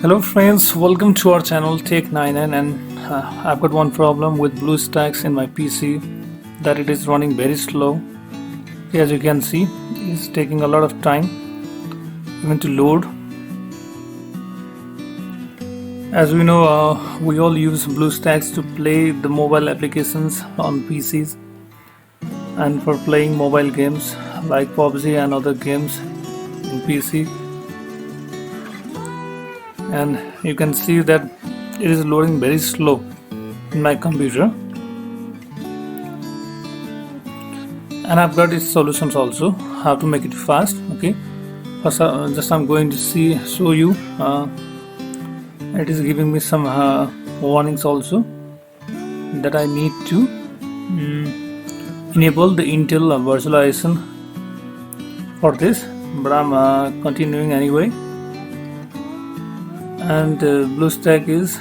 Hello friends, welcome to our channel Take 99, and I've got one problem with Bluestacks in my PC, that it is running very slow. As you can see, it's taking a lot of time even to load. As we know, we all use Bluestacks to play the mobile applications on PCs and for playing mobile games like PUBG and other games in PC. And you can see that it is loading very slow in my computer, and I've got its solutions also how to make it fast. Okay, first just I'm going to show you. It is giving me some warnings also that I need to enable the Intel virtualization for this, but I'm continuing anyway. And Bluestack is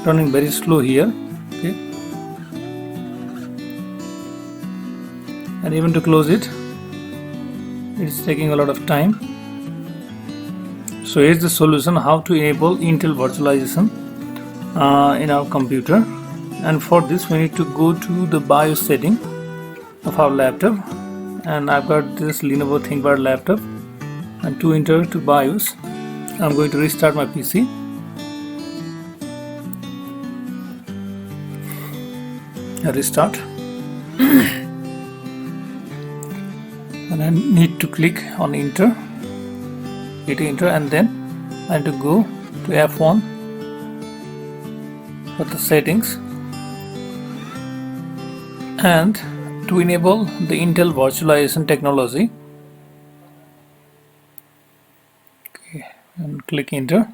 running very slow here. Okay, and even to close it, it's taking a lot of time. So here's the solution how to enable Intel virtualization in our computer. And for this we need to go to the BIOS setting of our laptop, and I've got this Lenovo ThinkPad laptop, and to enter to BIOS I'm going to restart my PC. Restart. And I need to click on enter, hit enter, and then I need to go to F1 for the settings and to enable the Intel virtualization technology. And click enter,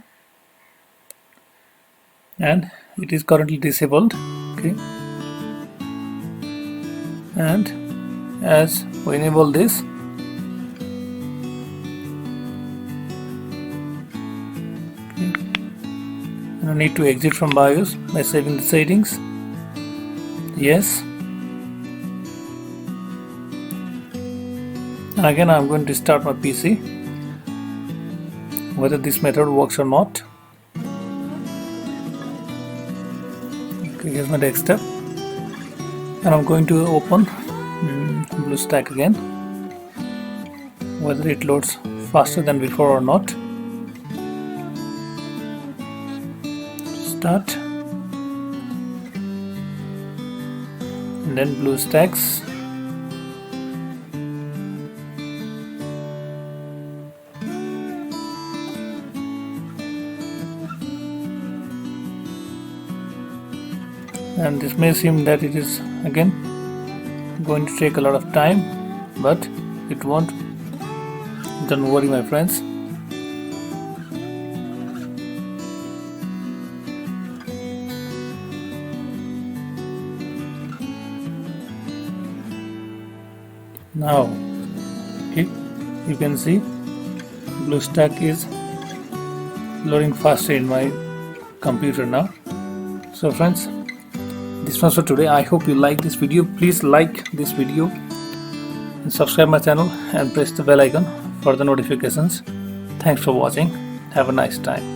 and it is currently disabled. Okay, and as we enable this, okay, and I need to exit from BIOS by saving the settings. Yes, and again I'm going to start my PC, whether this method works or not. Okay, here's my desktop, and I'm going to open Bluestack again, whether it loads faster than before or not. Start, and then Bluestacks. And this may seem that it is again going to take a lot of time, but it won't. Don't worry, my friends. Now you can see Bluestack is loading faster in my computer now. So friends, this was for today. I hope you like this video. Please like this video and subscribe my channel and press the bell icon for the notifications. Thanks for watching. Have a nice time.